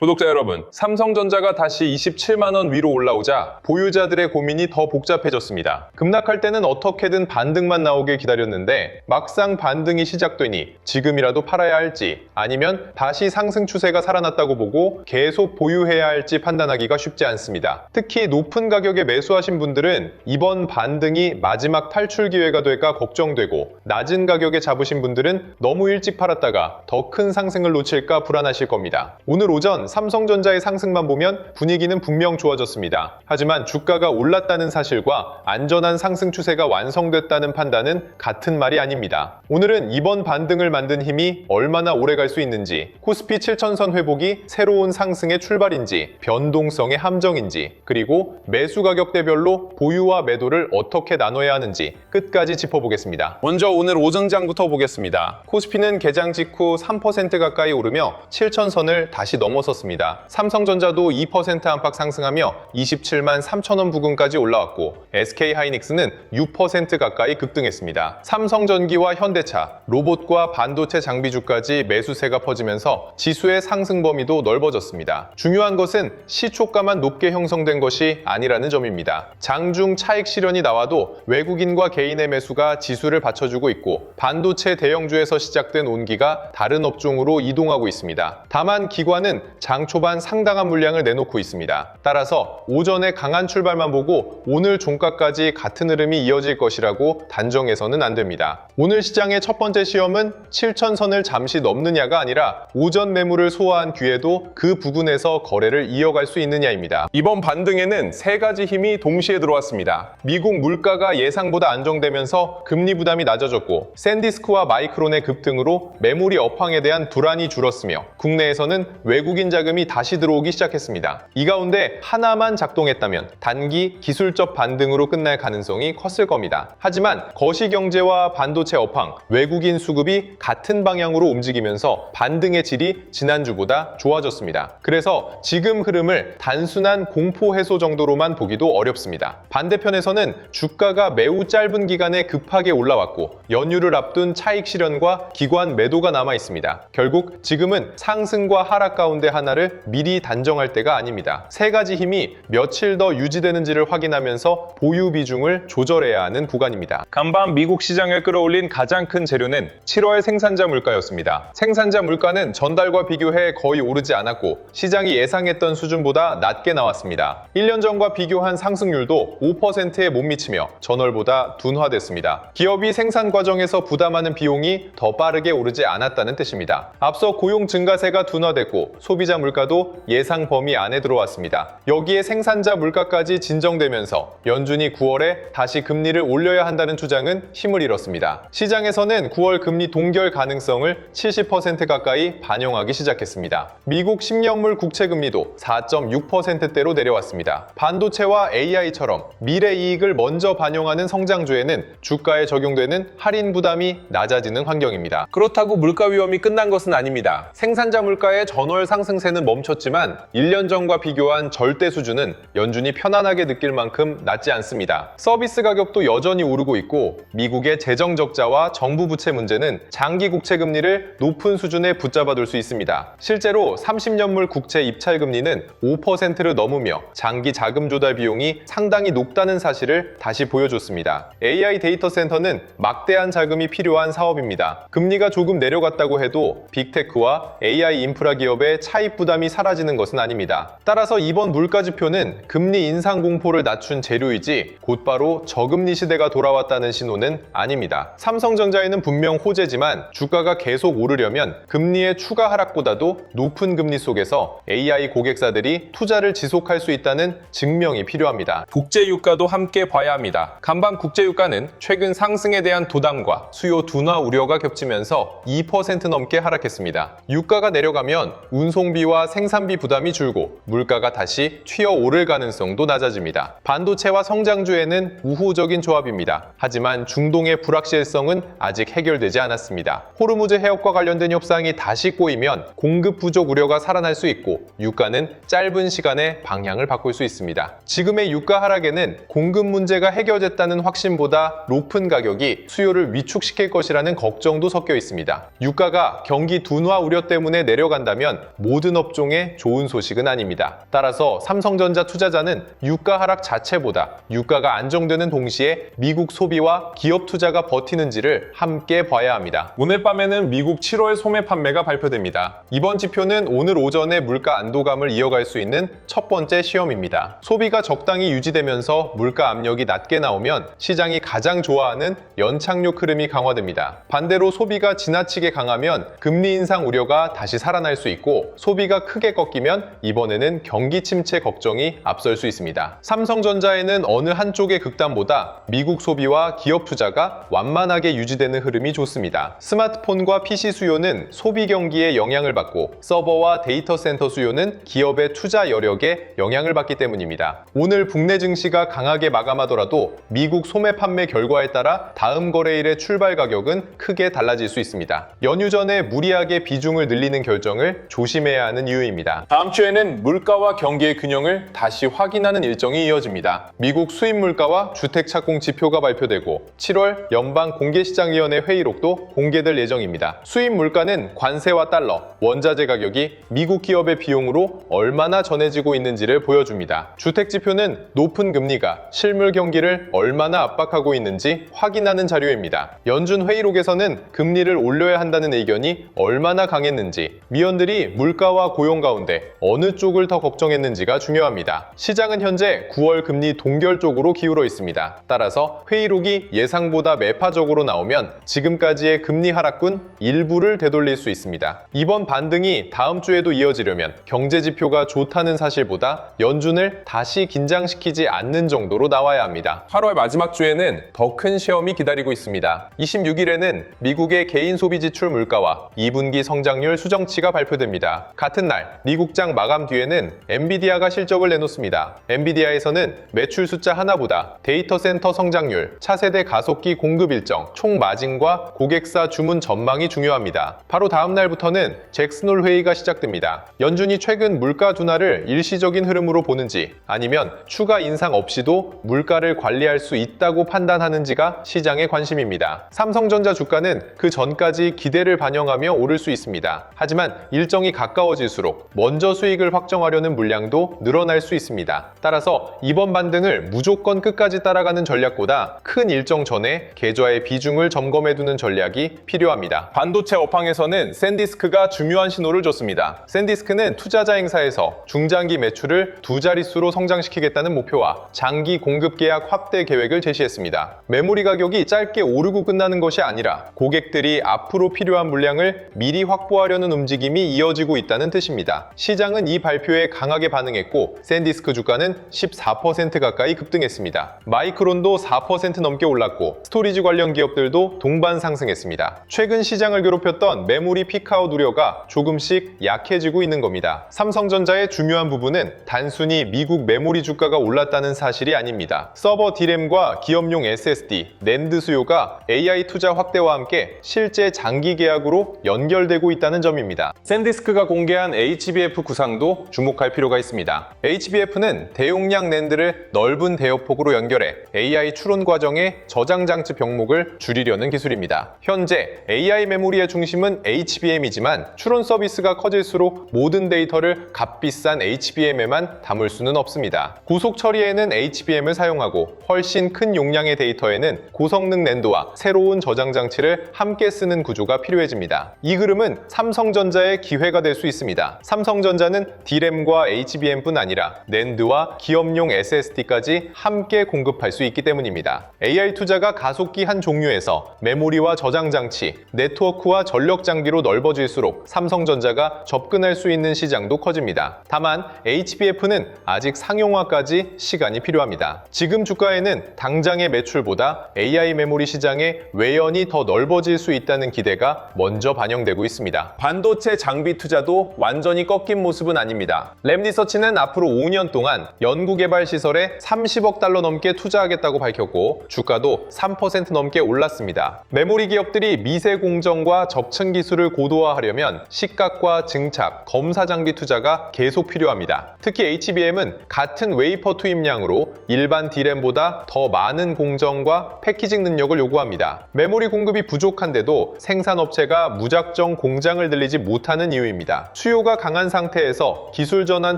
구독자 여러분, 삼성전자가 다시 27만원 위로 올라오자 보유자들의 고민이 더 복잡해졌습니다. 급락할 때는 어떻게든 반등만 나오길 기다렸는데 막상 반등이 시작되니 지금이라도 팔아야 할지 아니면 다시 상승 추세가 살아났다고 보고 계속 보유해야 할지 판단하기가 쉽지 않습니다. 특히 높은 가격에 매수하신 분들은 이번 반등이 마지막 탈출 기회가 될까 걱정되고, 낮은 가격에 잡으신 분들은 너무 일찍 팔았다가 더 큰 상승을 놓칠까 불안하실 겁니다. 오늘 오전 삼성전자의 상승만 보면 분위기는 분명 좋아졌습니다. 하지만 주가가 올랐다는 사실과 안전한 상승 추세가 완성됐다는 판단은 같은 말이 아닙니다. 오늘은 이번 반등을 만든 힘이 얼마나 오래 갈 수 있는지, 코스피 7000선 회복이 새로운 상승의 출발인지, 변동성의 함정인지, 그리고 매수 가격대별로 보유와 매도를 어떻게 나눠야 하는지 끝까지 짚어보겠습니다. 먼저 오늘 오전장부터 보겠습니다. 코스피는 개장 직후 3% 가까이 오르며 7000선을 다시 넘어섰습니다. 삼성전자도 2% 안팎 상승하며 27만 3천원 부근까지 올라왔고, SK하이닉스는 6% 가까이 급등했습니다. 삼성전기와 현대차, 로봇과 반도체 장비주까지 매수세가 퍼지면서 지수의 상승 범위도 넓어졌습니다. 중요한 것은 시초가만 높게 형성된 것이 아니라는 점입니다. 장중 차익 실현이 나와도 외국인과 개인의 매수가 지수를 받쳐주고 있고, 반도체 대형주에서 시작된 온기가 다른 업종으로 이동하고 있습니다. 다만 기관은 장 초반 상당한 물량을 내놓고 있습니다. 따라서 오전에 강한 출발만 보고 오늘 종가까지 같은 흐름이 이어질 것이라고 단정해서는 안 됩니다. 오늘 시장의 첫 번째 시험은 7000선을 잠시 넘느냐가 아니라 오전 매물을 소화한 뒤에도 그 부근에서 거래를 이어갈 수 있느냐입니다. 이번 반등에는 세 가지 힘이 동시에 들어왔습니다. 미국 물가가 예상보다 안정되면서 금리 부담이 낮아졌고, 샌디스크와 마이크론의 급등으로 메모리 업황에 대한 불안이 줄었으며, 국내에서는 외국인 자금이 다시 들어오기 시작했습니다. 이 가운데 하나만 작동했다면 단기 기술적 반등으로 끝날 가능성이 컸을 겁니다. 하지만 거시경제와 반도체 업황, 외국인 수급이 같은 방향으로 움직이면서 반등의 질이 지난주보다 좋아졌습니다. 그래서 지금 흐름을 단순한 공포 해소 정도로만 보기도 어렵습니다. 반대편에서는 주가가 매우 짧은 기간에 급하게 올라왔고, 연휴를 앞둔 차익 실현과 기관 매도가 남아 있습니다. 결국 지금은 상승과 하락 가운데 하나를 미리 단정할 때가 아닙니다. 세 가지 힘이 며칠 더 유지되는지를 확인하면서 보유 비중을 조절해야 하는 구간입니다. 간밤 미국 시장을 끌어올린 가장 큰 재료는 7월 생산자 물가였습니다. 생산자 물가는 전달과 비교해 거의 오르지 않았고, 시장이 예상했던 수준보다 낮게 나왔습니다. 1년 전과 비교한 상승률도 5%에 못 미치며 전월보다 둔화됐습니다. 기업이 생산 과정에서 부담하는 비용이 더 빠르게 오르지 않았다는 뜻입니다. 앞서 고용 증가세가 둔화됐고, 소비자 물가도 예상 범위 안에 들어왔습니다. 여기에 생산자 물가까지 진정되면서 연준이 9월에 다시 금리를 올려야 한다는 주장은 힘을 잃었습니다. 시장에서는 9월 금리 동결 가능성을 70% 가까이 반영하기 시작했습니다. 미국 10년물 국채 금리도 4.6%대로 내려왔습니다. 반도체와 AI처럼 미래 이익을 먼저 반영하는 성장주에는 주가에 적용되는 할인 부담이 낮아지는 환경입니다. 그렇다고 물가 위험이 끝난 것은 아닙니다. 생산자 물가의 전월 상승세는 멈췄지만 1년 전과 비교한 절대 수준은 연준이 편안하게 느낄 만큼 낮지 않습니다. 서비스 가격도 여전히 오르고 있고, 미국의 재정 적자와 정부 부채 문제는 장기 국채 금리를 높은 수준에 붙잡아둘 수 있습니다. 실제로 30년물 국채 입찰 금리는 5%를 넘으며 장기 자금 조달 비용이 상당히 높다는 사실을 다시 보여줬습니다. AI 데이터 센터는 막대한 자금이 필요한 사업입니다. 금리가 조금 내려갔다고 해도 빅테크와 AI 인프라 기업의 차입 부담이 사라지는 것은 아닙니다. 따라서 이번 물가 지표는 금리 인상 공포를 낮춘 재료이지 곧바로 저금리 시대가 돌아왔다는 신호는 아닙니다. 삼성전자에는 분명 호재지만 주가가 계속 오르려면 금리의 추가 하락보다도 높은 금리 속에서 AI 고객사들이 투자를 지속할 수 있다는 증명이 필요합니다. 국제유가도 함께 봐야 합니다. 간밤 국제유가는 최근 상승에 대한 도담과 수요 둔화 우려가 겹치면서 2% 넘게 하락했습니다. 유가가 내려가면 운송비와 생산비 부담이 줄고 물가가 다시 튀어오를 가능성도 낮아집니다. 반도체와 성장주에는 우호적인 조합입니다. 하지만 중동의 불확실성은 아직 해결되지 않았습니다. 호르무즈 해협과 관련된 협상이 다시 꼬이면 공급 부족 우려가 살아날 수 있고, 유가는 짧은 시간에 방향을 바꿀 수 있습니다. 지금의 유가 하락에는 공급 문제가 해결됐다는 확신보다 높은 가격이 수요를 위축시킬 것이라는 걱정도 섞여 있습니다. 유가가 경기 둔화 우려 때문에 내려간다면 모든 모든 업종에 좋은 소식은 아닙니다. 따라서 삼성전자 투자자는 유가 하락 자체보다 유가가 안정되는 동시에 미국 소비와 기업 투자가 버티는지를 함께 봐야 합니다. 오늘 밤에는 미국 7월 소매 판매가 발표됩니다. 이번 지표는 오늘 오전에 물가 안도감을 이어갈 수 있는 첫 번째 시험입니다. 소비가 적당히 유지되면서 물가 압력이 낮게 나오면 시장이 가장 좋아하는 연착륙 흐름이 강화됩니다. 반대로 소비가 지나치게 강하면 금리 인상 우려가 다시 살아날 수 있고 소비가 크게 꺾이면 이번에는 경기 침체 걱정이 앞설 수 있습니다. 삼성전자에는 어느 한쪽의 극단보다 미국 소비와 기업 투자가 완만하게 유지되는 흐름이 좋습니다. 스마트폰과 PC 수요는 소비 경기에 영향을 받고 서버와 데이터 센터 수요는 기업의 투자 여력에 영향을 받기 때문입니다. 오늘 국내 증시가 강하게 마감하더라도 미국 소매 판매 결과에 따라 다음 거래일의 출발 가격은 크게 달라질 수 있습니다. 연휴 전에 무리하게 비중을 늘리는 결정을 조심해야 하는 이유입니다. 다음 주에는 물가와 경기의 균형을 다시 확인하는 일정이 이어집니다. 미국 수입 물가와 주택 착공 지표가 발표되고 7월 연방공개시장위원회 회의록도 공개될 예정입니다. 수입 물가는 관세와 달러, 원자재 가격이 미국 기업의 비용으로 얼마나 전해지고 있는지를 보여줍니다. 주택 지표는 높은 금리가 실물 경기를 얼마나 압박하고 있는지 확인하는 자료입니다. 연준 회의록에서는 금리를 올려야 한다는 의견이 얼마나 강했는지, 위원들이 물가와 고용 가운데 어느 쪽을 더 걱정했는지가 중요합니다. 시장은 현재 9월 금리 동결 쪽으로 기울어 있습니다. 따라서 회의록이 예상보다 매파적으로 나오면 지금까지의 금리 하락군 일부를 되돌릴 수 있습니다. 이번 반등이 다음 주에도 이어지려면 경제 지표가 좋다는 사실보다 연준을 다시 긴장시키지 않는 정도로 나와야 합니다. 8월 마지막 주에는 더 큰 시험이 기다리고 있습니다. 26일에는 미국의 개인 소비 지출 물가와 2분기 성장률 수정치가 발표됩니다. 같은 날 미국장 마감 뒤에는 엔비디아가 실적을 내놓습니다. 엔비디아에서는 매출 숫자 하나보다 데이터 센터 성장률, 차세대 가속기 공급 일정, 총 마진과 고객사 주문 전망이 중요합니다. 바로 다음 날부터는 잭슨홀 회의가 시작됩니다. 연준이 최근 물가 둔화를 일시적인 흐름으로 보는지 아니면 추가 인상 없이도 물가를 관리할 수 있다고 판단하는지가 시장의 관심입니다. 삼성전자 주가는 그 전까지 기대를 반영하며 오를 수 있습니다. 하지만 일정이 가까워질수록 먼저 수익을 확정하려는 물량도 늘어날 수 있습니다. 따라서 이번 반등을 무조건 끝까지 따라가는 전략보다 큰 일정 전에 계좌의 비중을 점검해두는 전략이 필요합니다. 반도체 업황에서는 샌디스크가 중요한 신호를 줬습니다. 샌디스크는 투자자 행사에서 중장기 매출을 두 자릿수로 성장시키겠다는 목표와 장기 공급 계약 확대 계획을 제시했습니다. 메모리 가격이 짧게 오르고 끝나는 것이 아니라 고객들이 앞으로 필요한 물량을 미리 확보하려는 움직임이 이어지고 있다는 뜻입니다. 시장은 이 발표에 강하게 반응했고 샌디스크 주가는 14% 가까이 급등했습니다. 마이크론도 4% 넘게 올랐고 스토리지 관련 기업들도 동반 상승했습니다. 최근 시장을 괴롭혔던 메모리 피크아웃 우려가 조금씩 약해지고 있는 겁니다. 삼성전자의 중요한 부분은 단순히 미국 메모리 주가가 올랐다는 사실이 아닙니다. 서버 D램과 기업용 SSD, 낸드 수요가 AI 투자 확대와 함께 실제 장기 계약으로 연결되고 있다는 점입니다. 샌디스크가 공개한 HBF 구상도 주목할 필요가 있습니다. HBF는 대용량 낸드를 넓은 대역폭으로 연결해 AI 추론 과정의 저장 장치 병목을 줄이려는 기술입니다. 현재 AI 메모리의 중심은 HBM이지만 추론 서비스가 커질수록 모든 데이터를 값비싼 HBM에만 담을 수는 없습니다. 고속 처리에는 HBM을 사용하고 훨씬 큰 용량의 데이터에는 고성능 낸드와 새로운 저장 장치를 함께 쓰는 구조가 필요해집니다. 이 흐름은 삼성전자의 기회가 될 수 있습니다. 삼성전자는 D램과 HBM뿐 아니라 낸드와 기업용 SSD까지 함께 공급할 수 있기 때문입니다. AI 투자가 가속기 한 종류에서 메모리와 저장 장치, 네트워크와 전력 장비로 넓어질수록 삼성전자가 접근할 수 있는 시장도 커집니다. 다만 HBF는 아직 상용화까지 시간이 필요합니다. 지금 주가에는 당장의 매출보다 AI 메모리 시장의 외연이 더 넓어질 수 있다는 기대가 먼저 반영되고 있습니다. 반도체 장비 투자도 완전히 꺾인 모습은 아닙니다. 램리서치는 앞으로 5년 동안 연구개발 시설에 30억 달러 넘게 투자하겠다고 밝혔고 주가도 3% 넘게 올랐습니다. 메모리 기업들이 미세 공정과 접층 기술을 고도화하려면 식각과 증착, 검사 장비 투자가 계속 필요합니다. 특히 HBM은 같은 웨이퍼 투입량으로 일반 D램보다 더 많은 공정과 패키징 능력을 요구합니다. 메모리 공급이 부족한데도 생산업체가 무작정 공장을 늘리지 못하는 이유입니다. 수요가 강한 상태에서 기술 전환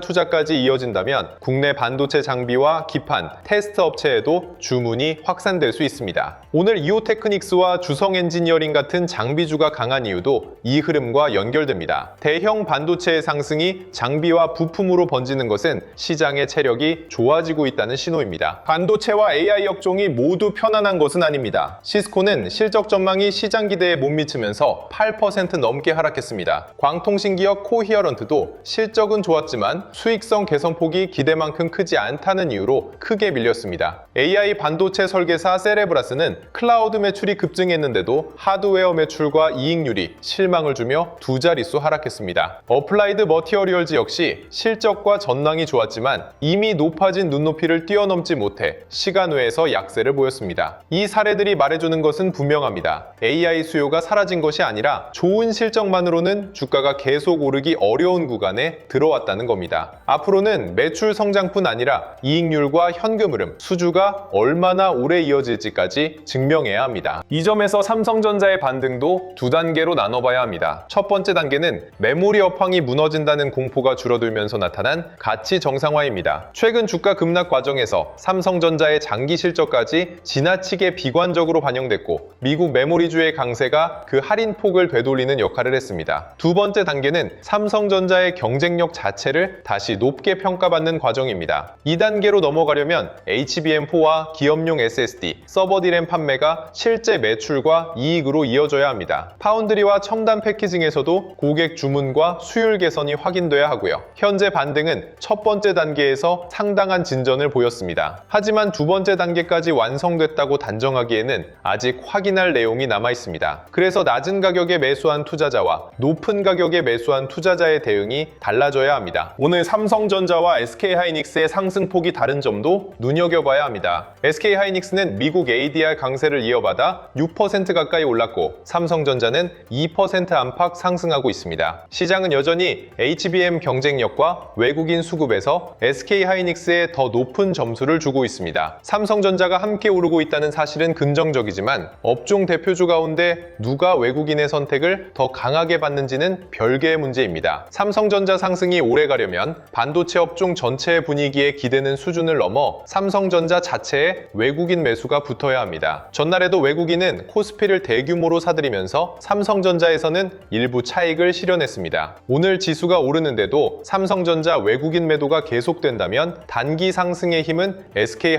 투자까지 이어진다면 국내 반도체 장비와 기판, 테스트 업체에도 주문이 확산될 수 있습니다. 오늘 이오테크닉스와 주성 엔지니어링 같은 장비주가 강한 이유도 이 흐름과 연결됩니다. 대형 반도체의 상승이 장비와 부품으로 번지는 것은 시장의 체력이 좋아지고 있다는 신호입니다. 반도체와 AI 업종이 모두 편안한 것은 아닙니다. 시스코는 실적 전망이 시장 기대에 못 미치면서 8% 넘게 하락했습니다. 광통신 기업 코히어런트도 실적은 좋았지만 수익성 개선폭이 기대만큼 크지 않다는 이유로 크게 밀렸습니다. AI 반도체 설계사 세레브라스는 클라우드 매출이 급증했는데도 하드웨어 매출과 이익률이 실망을 주며 두 자릿수 하락했습니다. 어플라이드 머티어리얼즈 역시 실적과 전망이 좋았지만 이미 높아진 눈높이를 뛰어넘지 못해 시간 외에서 약세를 보였습니다. 이 사례들이 말해주는 것은 분명합니다. AI 수요가 사라진 것이 아니라 좋은 실적만으로는 주가가 계속 오르기 어려운 구간에 들어왔다는 겁니다. 앞으로는 매출 성장뿐 아니라 이익률과 현금 흐름, 수주가 얼마나 오래 이어질지까지 증명해야 합니다. 이 점에서 삼성전자의 반등도 두 단계로 나눠봐야 합니다. 첫 번째 단계는 메모리 업황이 무너진다는 공포가 줄어들면서 나타난 가치 정상화입니다. 최근 주가 급락 과정에서 삼성전자의 장기 실적까지 지나치게 비관적으로 반영됐고 미국 메모리주의 강세가 그 할인폭을 되돌리는 역할을 했습니다. 두 번째 단계는 삼성전자의 경쟁력 자체를 다시 높게 평가받는 과정입니다. 2단계로 넘어가려면 HBM4와 기업용 SSD, 서버 D램 판매가 실제 매출과 이익으로 이어져야 합니다. 파운드리와 첨단 패키징에서도 고객 주문과 수율 개선이 확인돼야 하고요. 현재 반등은 첫 번째 단계에서 상당한 진전을 보였습니다. 하지만 두 번째 단계까지 완성됐다고 단정하기에는 아직 확인할 내용이 남아 있습니다. 그래서 낮은 가격에 매수한 투자자와 높은 가격에 매수한 투자자의 대응이 달라져야 합니다. 오늘 삼성전자와 SK하이닉스의 상승폭이 다른 점도 눈여겨봐야 합니다. SK하이닉스는 미국 ADR 강세를 이어받아 6% 가까이 올랐고 삼성전자는 2% 안팎 상승하고 있습니다. 시장은 여전히 HBM 경쟁력과 외국인 수급에서 SK하이닉스에 더 높은 점수를 주고 있습니다. 삼성전자가 함께 오르고 있다는 사실은 긍정적이지만 업종 대표주 가운데 누가 외국인의 선택을 더 강하게 받는지는 별개의 문제입니다. 삼성전자 상승이 오래 가려면 반도체 업종 전체의 분위기에 기대는 수준을 넘어 삼성전자 자체에 외국인 매수가 붙어야 합니다. 전날에도 외국인은 코스피를 대규모로 사들이면서 삼성전자에서는 일부 차익을 실현했습니다. 오늘 지수가 오르는데도 삼성전자 외국인 매도가 계속된다면 단기 상승의 힘은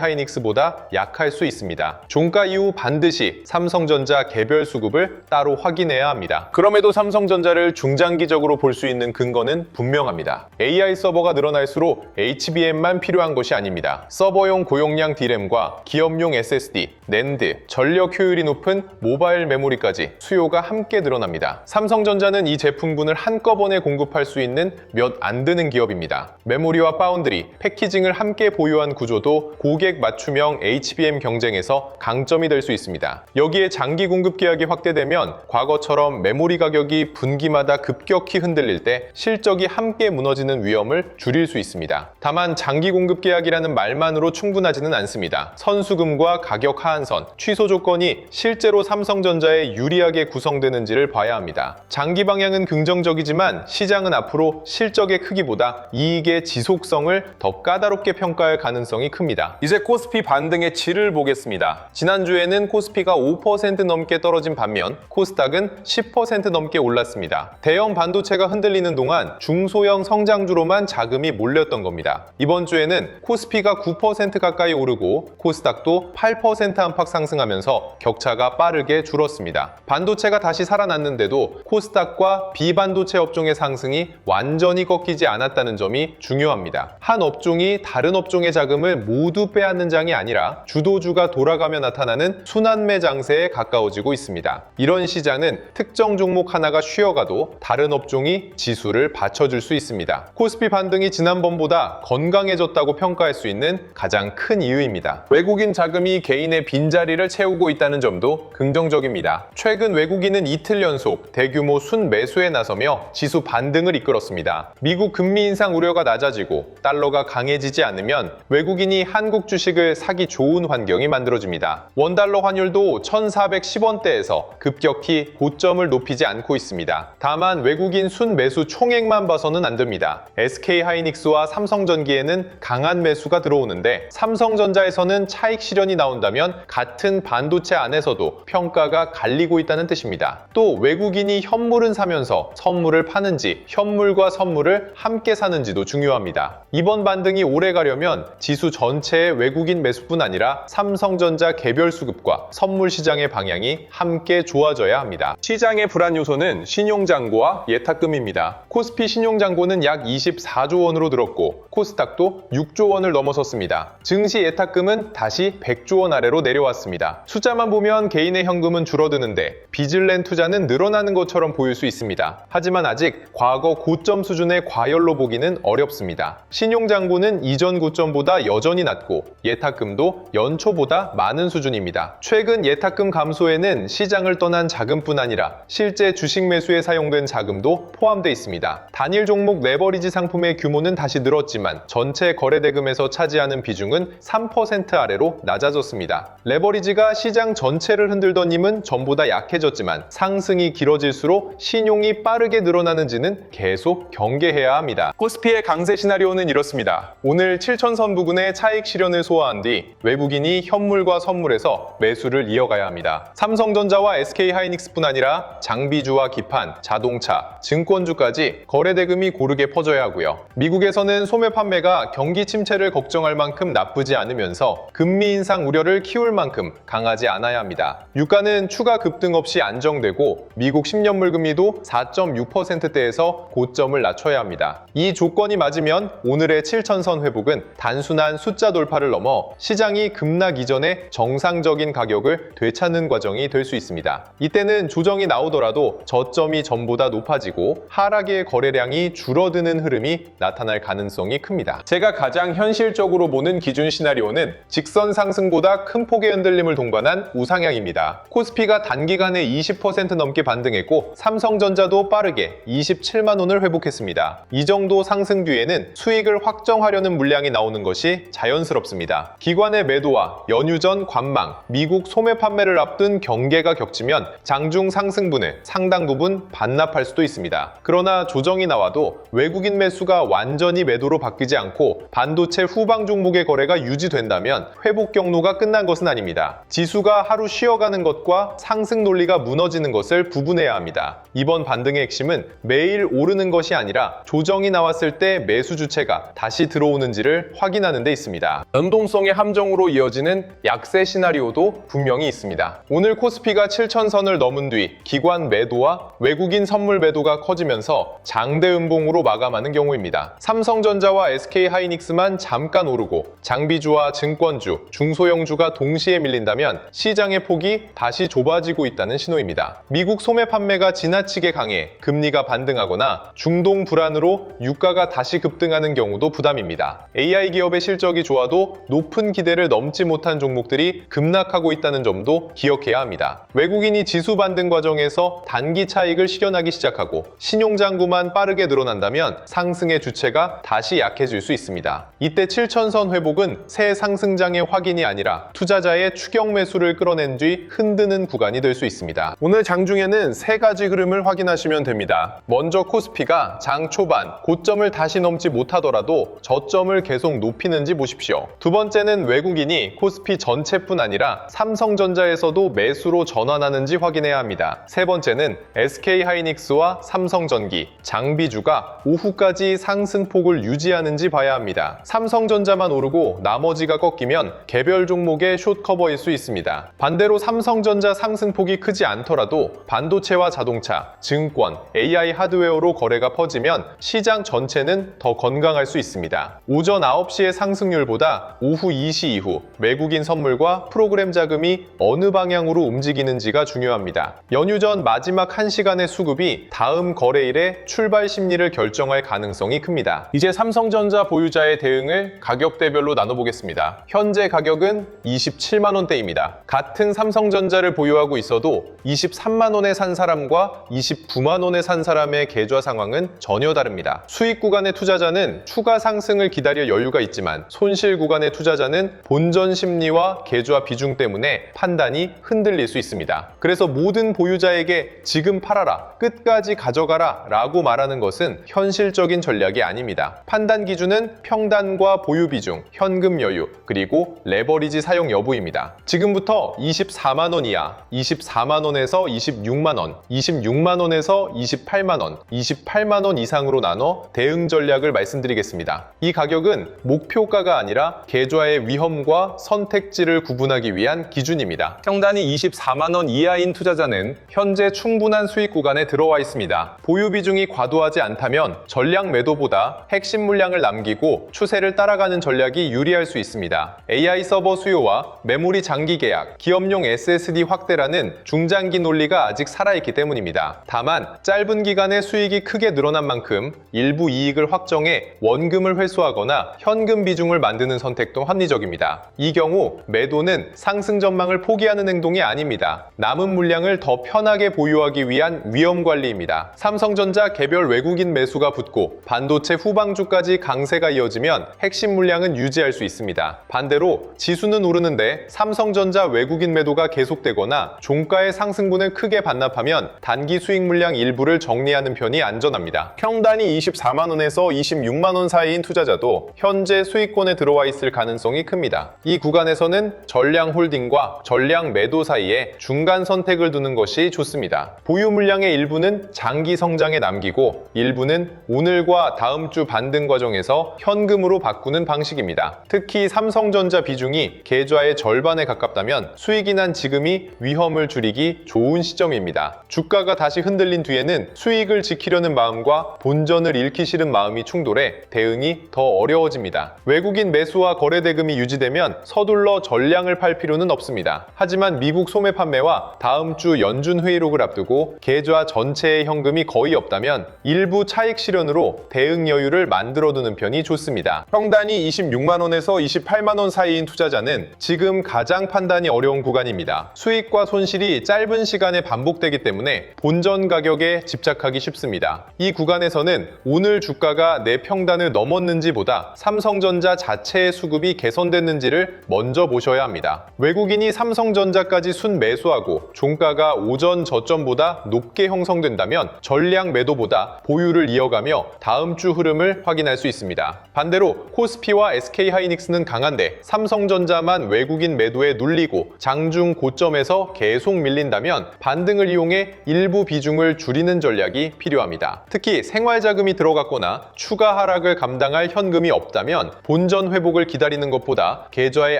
SK하이닉스보다 약할 수 있습니다. 종가 이후 반드시 삼성전자 개별 수급을 따로 확인해야 합니다. 그럼에도 삼성전자를 중장기적으로 볼 수 있는 근거는 분명합니다. AI 서버가 늘어날수록 HBM만 필요한 것이 아닙니다. 서버용 고용량 D램과 기업용 SSD, 낸드, 전력 효율이 높은 모바일 메모리까지 수요가 함께 늘어납니다. 삼성전자는 이 제품군을 한꺼번에 공급할 수 있는 몇 안 되는 기업입니다. 메모리와 파운드리, 패키징을 함께 보유한 구조도 고객 맞춤형 HBM 경쟁에서 강점이 될 수 있습니다. 여기에 장기 공급 계약이 확대되면 과거처럼 메모리 가격이 분기마다 급격히 흔들릴 때 실적이 함께 무너지는 위험을 줄일 수 있습니다. 다만 장기 공급 계약이라는 말만으로 충분하지는 않습니다. 선수금과 가격 하한선, 취소 조건이 실제로 삼성전자에 유리하게 구성되는지를 봐야 합니다. 장기 방향은 긍정적이지만 시장은 앞으로 실적의 크기보다 이익의 지속성을 더 까다롭게 평가할 가능성이 큽니다. 이제 코스피 반등의 질을 보겠습니다. 지난주에는 코스피가 5% 넘게 떨어진 반면 코스닥은 10% 넘게 올랐습니다. 대형 반도체가 흔들리는 동안 중소형 성장주로만 자금이 몰렸던 겁니다. 이번 주에는 코스피가 9% 가까이 오르고 코스닥도 8% 안팎 상승하면서 격차가 빠르게 줄었습니다. 반도체가 다시 살아났는데도 코스닥과 비반도체 업종의 상승이 완전히 꺾이지 않았다는 점이 중요합니다. 한 업종이 다른 업종의 자금을 모두 빼앗는 장이 아니라 주도주가 돌아가며 나타나는 순환매 장세에 가까워지고 있습니다. 이런 시장은 특정 종목 하나가 쉬어가도 다른 업종이 지수를 받쳐줄 수 있습니다. 코스피 반등이 지난번보다 건강해졌다고 평가할 수 있는 가장 큰 이유입니다. 외국인 자금이 개인의 빈자리를 채우고 있다는 점도 긍정적입니다. 최근 외국인은 이틀 연속 대규모 순매수에 나서며 지수 반등을 이끌었습니다. 미국 금리 인상 우려가 낮아지고 달러가 강해지지 않으면 외국인이 한국 주식을 사기 좋은 환경이 만들어집니다. 원달러 환율도 1,410원대에서 급격히 고점을 높이지 않고 있습니다. 다만 외국인 순 단순 매수 총액만 봐서는 안 됩니다. SK하이닉스와 삼성전기에는 강한 매수가 들어오는데 삼성전자에서는 차익 실현이 나온다면 같은 반도체 안에서도 평가가 갈리고 있다는 뜻입니다. 또 외국인이 현물은 사면서 선물을 파는지 현물과 선물을 함께 사는지도 중요합니다. 이번 반등이 오래 가려면 지수 전체의 외국인 매수뿐 아니라 삼성전자 개별 수급과 선물 시장의 방향이 함께 좋아져야 합니다. 시장의 불안 요소는 신용잔고와 예탁금입니다. 코스피 신용잔고는 약 24조 원으로 늘었고 코스닥도 6조 원을 넘어섰습니다. 증시 예탁금은 다시 100조 원 아래로 내려왔습니다. 숫자만 보면 개인의 현금은 줄어드는데 빚을 낸 투자는 늘어나는 것처럼 보일 수 있습니다. 하지만 아직 과거 고점 수준의 과열로 보기는 어렵습니다. 신용잔고는 이전 고점보다 여전히 낮고 예탁금도 연초보다 많은 수준입니다. 최근 예탁금 감소에는 시장을 떠난 자금뿐 아니라 실제 주식 매수에 사용된 자금도 포함되어 있습니다. 단일 종목 레버리지 상품의 규모는 다시 늘었지만 전체 거래대금에서 차지하는 비중은 3% 아래로 낮아졌습니다. 레버리지가 시장 전체를 흔들던 힘은 전보다 약해졌지만 상승이 길어질수록 신용이 빠르게 늘어나는지는 계속 경계해야 합니다. 코스피의 강세 시나리오는 이렇습니다. 오늘 7,000선 부근의 차익 실현을 소화한 뒤 외국인이 현물과 선물에서 매수를 이어가야 합니다. 삼성전자와 SK하이닉스뿐 아니라 장비주와 기판, 자동차, 증권주까지 거래대금이 고르게 퍼져야 하고요. 미국에서는 소매 판매가 경기 침체를 걱정할 만큼 나쁘지 않으면서 금리 인상 우려를 키울 만큼 강하지 않아야 합니다. 유가는 추가 급등 없이 안정되고 미국 10년물 금리도 4.6%대에서 고점을 낮춰야 합니다. 이 조건이 맞으면 오늘의 7,000선 회복은 단순한 숫자 돌파를 넘어 시장이 급락 이전의 정상적인 가격을 되찾는 과정이 될 수 있습니다. 이때는 조정이 나오더라도 저점이 전보다 높아지고 하락의 거래량이 줄어드는 흐름이 나타날 가능성이 큽니다. 제가 가장 현실적으로 보는 기준 시나리오는 직선 상승보다 큰 폭의 흔들림을 동반한 우상향입니다. 코스피가 단기간에 20% 넘게 반등했고 삼성전자도 빠르게 27만 원을 회복했습니다. 이 정도 상승 뒤에는 수익을 확정하려는 물량이 나오는 것이 자연스럽습니다. 기관의 매도와 연휴 전 관망, 미국 소매 판매를 앞둔 경계가 겹치면 장중 상승분을 상당 부분 반납할 수도 있습니다. 그러나 조정이 나와도 외국인 매수가 완전히 매도로 바뀌지 않고 반도체 후방 종목의 거래가 유지된다면 회복 경로가 끝난 것은 아닙니다. 지수가 하루 쉬어가는 것과 상승 논리가 무너지는 것을 구분해야 합니다. 이번 반등의 핵심은 매일 오르는 것이 아니라 조정이 나왔을 때 매수 주체가 다시 들어오는지를 확인하는 데 있습니다. 연동성의 함정으로 이어지는 약세 시나리오도 분명히 있습니다. 오늘 코스피가 7,000선을 넘은 뒤 기관 매도와 외국인 선물 매도가 커지면서 장대 음봉으로 마감하는 경우입니다. 삼성전자와 SK하이닉스만 잠깐 오르고 장비주와 증권주, 중소형주가 동시에 밀린다면 시장의 폭이 다시 좁아지고 있다는 신호입니다. 미국 소매 판매가 지나치게 강해 금리가 반등하거나 중동 불안으로 유가가 다시 급등하는 경우도 부담입니다. AI 기업의 실적이 좋아도 높은 기대를 넘지 못한 종목들이 급락하고 있다는 점도 기억해야 합니다. 외국인이 지수 반등 과정에서 단기 차익을 실현하기 시작하고 신용잔고만 빠르게 늘어난다면 상승의 주체가 다시 약해질 수 있습니다. 이때 7,000선 회복은 새 상승장의 확인이 아니라 투자자의 추격 매수를 끌어낸 뒤 흔드는 구간이 될 수 있습니다. 오늘 장중에는 세 가지 흐름을 확인하시면 됩니다. 먼저 코스피가 장 초반 고점을 다시 넘지 못하더라도 저점을 계속 높이는지 보십시오. 두 번째는 외국인이 코스피 전체뿐 아니라 삼성전자에서도 매수로 전환하는지 확인해야 합니다. 세 번째는 SK하이닉스와 삼성전기, 장비주가 오후까지 상승폭을 유지하는지 봐야 합니다. 삼성전자만 오르고 나머지가 꺾이면 개별 종목의 숏커버일 수 있습니다. 반대로 삼성전자 상승폭이 크지 않더라도 반도체와 자동차, 증권, AI 하드웨어로 거래가 퍼지면 시장 전체는 더 건강할 수 있습니다. 오전 9시의 상승률보다 오후 2시 이후 외국인 선물과 프로그램 자금이 어느 방향으로 움직이는지가 중요합니다. 연휴 전 마지막 1시간의 수급이 다음 거래일의 출발 심리를 결정할 가능성이 큽니다. 이제 삼성전자 보유자의 대응을 가격대별로 나눠보겠습니다. 현재 가격은 27만 원대입니다. 같은 삼성전자를 보유하고 있어도 23만 원에 산 사람과 29만 원에 산 사람의 계좌 상황은 전혀 다릅니다. 수익 구간의 투자자는 추가 상승을 기다릴 여유가 있지만 손실 구간의 투자자는 본전 심리와 계좌 비중 때문에 판단이 흔들릴 수 있습니다. 그래서 모든 보유자에게 지금 팔아라, 끝까지 가져가라 가져가라 라고 말하는 것은 현실적인 전략이 아닙니다. 판단 기준은 평단과 보유 비중, 현금 여유, 그리고 레버리지 사용 여부입니다. 지금부터 24만원 이하, 24만원에서 26만원, 26만원에서 28만원, 28만원 이상으로 나눠 대응 전략을 말씀드리겠습니다. 이 가격은 목표가가 아니라 계좌의 위험과 선택지를 구분하기 위한 기준입니다. 평단이 24만원 이하인 투자자는 현재 충분한 수익 구간에 들어와 있습니다. 보유 비중이 과도하지 않다면 전량 매도보다 핵심 물량을 남기고 추세를 따라가는 전략이 유리할 수 있습니다. AI 서버 수요와 메모리 장기 계약, 기업용 SSD 확대라는 중장기 논리가 아직 살아있기 때문입니다. 다만 짧은 기간에 수익이 크게 늘어난 만큼 일부 이익을 확정해 원금을 회수하거나 현금 비중을 만드는 선택도 합리적입니다. 이 경우 매도는 상승 전망을 포기하는 행동이 아닙니다. 남은 물량을 더 편하게 보유하기 위한 위험 관리입니다. 삼성전자 개별 외국인 매수가 붙고 반도체 후방주까지 강세가 이어지면 핵심 물량은 유지할 수 있습니다. 반대로 지수는 오르는데 삼성전자 외국인 매도가 계속되거나 종가의 상승분을 크게 반납하면 단기 수익 물량 일부를 정리하는 편이 안전합니다. 평단이 24만원에서 26만원 사이인 투자자도 현재 수익권에 들어와 있을 가능성이 큽니다. 이 구간에서는 전량 홀딩과 전량 매도 사이에 중간 선택을 두는 것이 좋습니다. 보유 물량의 일부는 장기 성장에 남기고 일부는 오늘과 다음 주 반등 과정에서 현금으로 바꾸는 방식입니다. 특히 삼성전자 비중이 계좌의 절반에 가깝다면 수익이 난 지금이 위험을 줄이기 좋은 시점입니다. 주가가 다시 흔들린 뒤에는 수익을 지키려는 마음과 본전을 잃기 싫은 마음이 충돌해 대응이 더 어려워집니다. 외국인 매수와 거래 대금이 유지되면 서둘러 전량을 팔 필요는 없습니다. 하지만 미국 소매 판매와 다음 주 연준 회의록을 앞두고 계좌 전체의 현금이 거의 없다면 일부 차익 실현으로 대응 여유를 만들어두는 편이 좋습니다. 평단이 26만원에서 28만원 사이인 투자자는 지금 가장 판단이 어려운 구간입니다. 수익과 손실이 짧은 시간에 반복되기 때문에 본전 가격에 집착하기 쉽습니다. 이 구간에서는 오늘 주가가 내 평단을 넘었는지보다 삼성전자 자체의 수급이 개선됐는지를 먼저 보셔야 합니다. 외국인이 삼성전자까지 순매수하고 종가가 오전 저점보다 높게 형성된다면 전량 매도보다 보유를 이어가며 다음 주 흐름을 확인할 수 있습니다. 반대로 코스피와 SK하이닉스는 강한데 삼성전자만 외국인 매도에 눌리고 장중 고점에서 계속 밀린다면 반등을 이용해 일부 비중을 줄이는 전략이 필요합니다. 특히 생활자금이 들어갔거나 추가 하락을 감당할 현금이 없다면 본전 회복을 기다리는 것보다 계좌의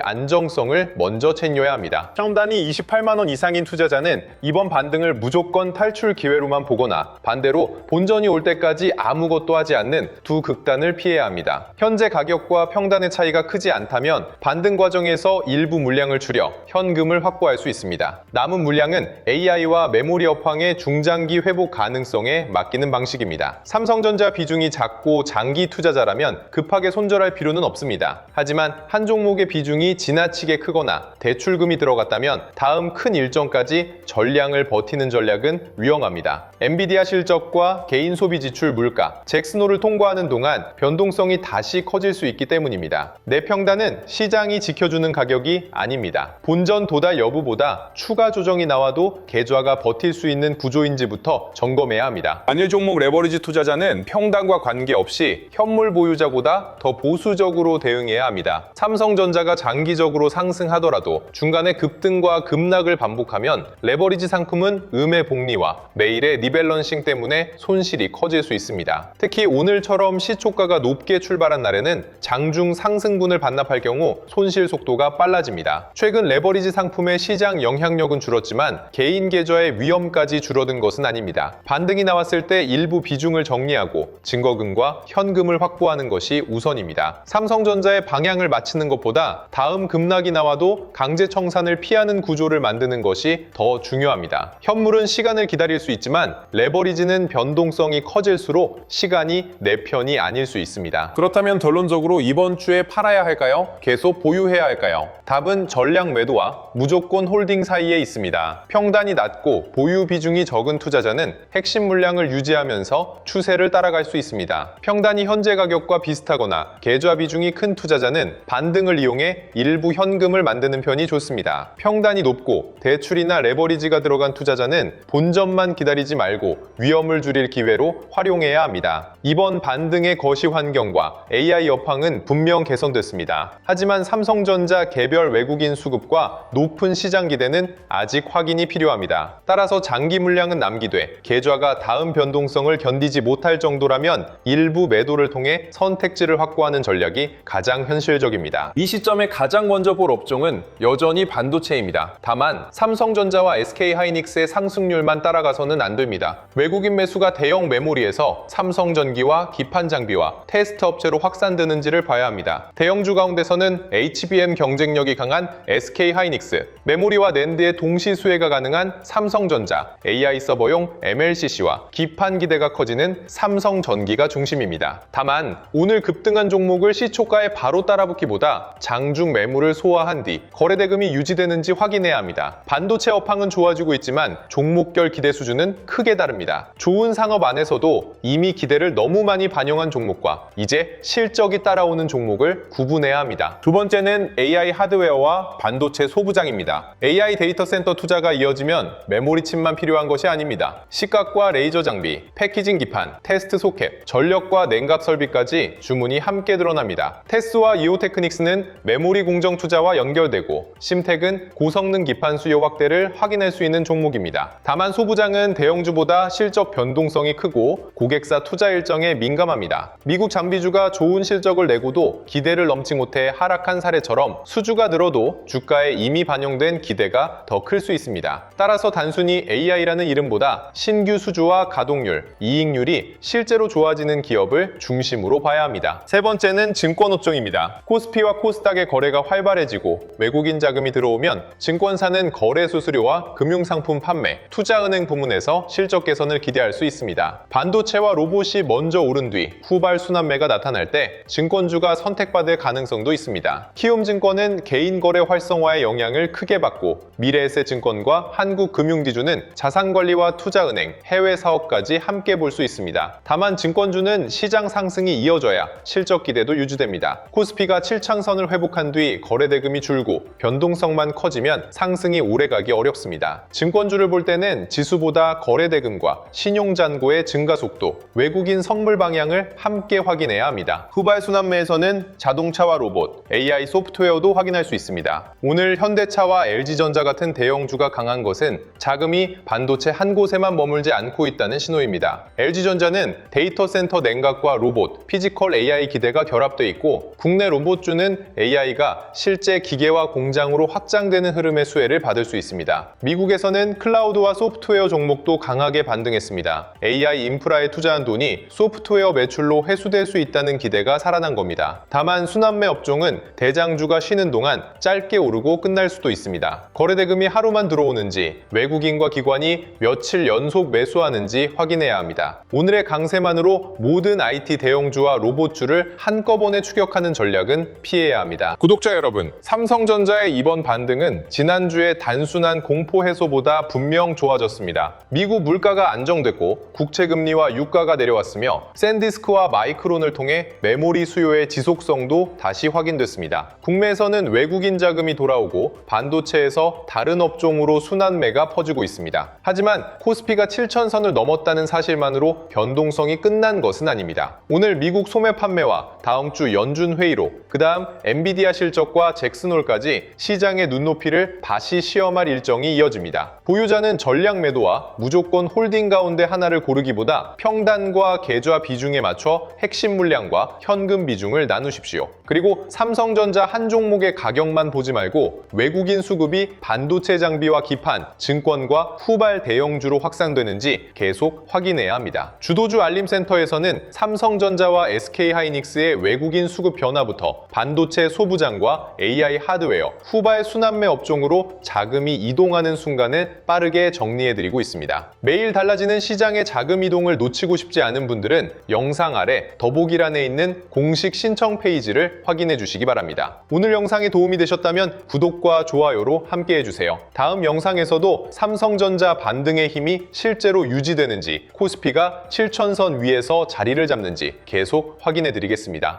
안정성을 먼저 챙겨야 합니다. 평단이 28만원 이상인 투자자는 이번 반등을 무조건 탈출 기회로만 보거나 반대로 본전이 올 때까지 아무것도 하지 않는 두 극단을 피해야 합니다. 현재 가격과 평단의 차이가 크지 않다면 반등 과정에서 일부 물량을 줄여 현금을 확보할 수 있습니다. 남은 물량은 AI와 메모리 업황의 중장기 회복 가능성에 맡기는 방식입니다. 삼성전자 비중이 작고 장기 투자자라면 급하게 손절할 필요는 없습니다. 하지만 한 종목의 비중이 지나치게 크거나 대출금이 들어갔다면 다음 큰 일정까지 전량을 버티는 전략은 위험합니다. 엔비디아 실적과 개인 소비 지출 물가, 잭스노를 통과하는 동안 변동성이 다시 커질 수 있기 때문입니다. 내 평단은 시장이 지켜주는 가격이 아닙니다. 본전 도달 여부보다 추가 조정이 나와도 계좌가 버틸 수 있는 구조인지부터 점검해야 합니다. 단일 종목 레버리지 투자자는 평단과 관계없이 현물 보유자보다 더 보수적으로 대응해야 합니다. 삼성전자가 장기적으로 상승하더라도 중간에 급등과 급락을 반복하면 레버리지 상품은 음의 복리와 매일의 리밸런싱 때문에 손실이 커질 수 있습니다. 특히 오늘처럼 시초가가 높게 출발한 날에는 장중 상승분을 반납할 경우 손실 속도가 빨라집니다. 최근 레버리지 상품의 시장 영향력은 줄었지만 개인 계좌의 위험까지 줄어든 것은 아닙니다. 반등이 나왔을 때 일부 비중을 정리하고 증거금과 현금을 확보하는 것이 우선입니다. 삼성전자의 방향을 맞추는 것보다 다음 급락이 나와도 강제 청산을 피하는 구조를 만드는 것이 더 중요합니다. 현물은 시간을 기다릴 수 있지만 레버리지는 변동성이 커질수록 시간이 내 편이 아닐 수 있습니다. 그렇다면 결론적으로 이번 주에 팔아야 할까요? 계속 보유해야 할까요? 답은 전량 매도와 무조건 홀딩 사이에 있습니다. 평단이 낮고 보유 비중이 적은 투자자는 핵심 물량을 유지하면서 추세를 따라갈 수 있습니다. 평단이 현재 가격과 비슷하거나 계좌 비중이 큰 투자자는 반등을 이용해 일부 현금을 만드는 편이 좋습니다. 평단이 높고 대출이나 레버리지가 들어간 투자자는 본전만 기다리지 말고 위험을 줄일 기회로 활용해야 합니다. 이번 반등의 거시 환경과 AI 여파는 분명 개선됐습니다. 하지만 삼성전자 개별 외국인 수급과 높은 시장 기대는 아직 확인이 필요합니다. 따라서 장기 물량은 남기되 계좌가 다음 변동성을 견디지 못할 정도라면 일부 매도를 통해 선택지를 확보하는 전략이 가장 현실적입니다. 이 시점에 가장 먼저 볼 업종은 여전히 반도체입니다. 다만 삼성전자와 SK하이닉스의 상승률만 따라가서는 안 됩니다. 외국인 매수가 대형 메모리에서 삼성전기와 기판 장비와 테스트 업체로 확산되는지를 봐야 합니다. 대형주 가운데서는 HBM 경쟁력이 강한 SK하이닉스, 메모리와 낸드의 동시 수혜가 가능한 삼성전자, AI 서버용 MLCC와 기판 기대가 커지는 삼성전기가 중심입니다. 다만 오늘 급등한 종목을 시초가에 바로 따라붙기보다 장중 매물을 소화한 뒤 거래대금이 유지되는지 확인해야 합니다. 반도체 업황은 좋아지고 있지만 종목별 기대 수준은 크게 다릅니다. 좋은 상업 안에서도 이미 기대를 너무 많이 반영한 종목과 이제 실적이 따라오는 종목을 구분해야 합니다. 두 번째는 AI 하드웨어와 반도체 소부장입니다. AI 데이터 센터 투자가 이어지면 메모리 칩만 필요한 것이 아닙니다. 시각과 레이저 장비, 패키징 기판, 테스트 소켓, 전력과 냉각 설비까지 주문이 함께 드러납니다. 테스와 이오테크닉스는 메모리 공정 투자와 연결되고 심텍은 고성능 기판 수요 확대를 확인할 수 있는 종목입니다. 다만 소부장은 대형주보다 실적 변동성이 크고 고객사 투자 일정에 민감합니다. 미국 장비주가 좋은 실적을 내고도 기대를 넘지 못해 하락한 사례처럼 수주가 늘어도 주가에 이미 반영된 기대가 더 클 수 있습니다. 따라서 단순히 AI라는 이름보다 신규 수주와 가동률, 이익률이 실제로 좋아지는 기업을 중심으로 봐야 합니다. 세 번째는 증권 업종입니다. 코스피와 코스닥의 거래가 활발해지고 외국인 자금이 들어오면 증권사는 거래 수수료와 금융상품 판매, 투자은행 부문에서 실적 개선을 기대할 수 있습니다. 반도체와 로봇이 먼저 오른 뒤 후발 순환매가 나타날 때 증권주가 선택받을 가능성도 있습니다. 키움증권은 개인 거래 활성화의 영향을 크게 받고 미래에셋증권과 한국금융지주는 자산관리와 투자은행, 해외 사업까지 함께 볼 수 있습니다. 다만 증권주는 시장 상승이 이어져야 실적 기대도 유지됩니다. 코스피가 7창선을 회복한 뒤 거래대금이 줄고 변동성만 커지면 상승이 오래가기 어렵습니다. 증권주를 볼 때는 지수보다 거래대금과 신용잔고의 증가 속도, 외국인 선물 방향을 함께 확인해야 합니다. 후발 순환매에서는 자동차와 로봇, AI 소프트웨어도 확인할 수 있습니다. 오늘 현대차와 LG전자 같은 대형주가 강한 것은 자금이 반도체 한 곳에만 머물지 않고 있다는 신호입니다. LG전자는 데이터 센터 냉각과 로봇, 피지컬 AI 기대가 결합돼 있고 국내 로봇주는 AI가 실제 기계와 공장으로 확장되는 흐름의 수혜를 받을 수 있습니다. 미국에서는 클라우드와 소프트웨어 종목도 강하게 반등했습니다. AI 인프라에 투자한 돈이 소프트웨어 매출로 회수될 수 있다는 기대가 살아난 겁니다. 다만 순환매 업종은 대장주가 쉬는 동안 짧게 오르고 끝날 수도 있습니다. 거래대금이 하루만 들어오는지 외국인과 기관이 며칠 연속 매수하는지 확인해야 합니다. 오늘의 강세만으로 모든 IT 대형주와 로봇주를 한꺼번에 추격하는 전략은 피해야 합니다. 구독자 여러분, 삼성전자의 이번 반등은 지난주의 단순한 공포 해소보다 분명 좋아졌습니다. 미국 물가가 안정됐고 국채금리와 유가가 내려왔으며 샌디스크와 마이크론을 통해 메모리 수요의 지속성도 다시 확인됐습니다. 국내에서는 외국인 자금이 돌아오고 반도체에서 다른 업종으로 순환매가 퍼지고 있습니다. 하지만 코스피가 7천선을 넘었다는 사실만으로 변동성이 끝난 것은 아닙니다. 오늘 미국 소매 판매와 다음 주 연준 회의로 그 다음 엔비디아 실적과 잭슨홀까지 시장의 눈높이를 다시 시험할 일정이 이어집니다. 보유자는 전량 매도와 무조건 홀딩 가운데 하나를 고르기보다 평단과 계좌 비중에 맞춰 핵심 물량과 현금 비중을 나누십시오. 그리고 삼성전자 한 종목의 가격만 보지 말고 외국인 수급이 반도체 장비와 기판, 증권과 후발 대형주로 확산되는지 계속 확인해야 합니다. 주도주 알림센터에서는 삼성전자와 SK하이닉스의 외국인 수급 변화부터 반도체 소부장과 AI 하드웨어, 후발 순환매 업종으로 자금이 이동하는 순간을 빠르게 정리해드리고 있습니다. 매일 달라지는 시장의 자금 이동을 놓치고 싶지 않은 분들은 영상 아래 더보기란에 있는 공식 신청 페이지를 확인해 주시기 바랍니다. 오늘 영상이 도움이 되셨다면 구독과 좋아요로 함께 해주세요. 다음 영상에서도 삼성전자 반등의 힘이 실제로 유지되는지, 코스피가 7천선 위에서 자리를 잡는지 계속 확인해 드리겠습니다.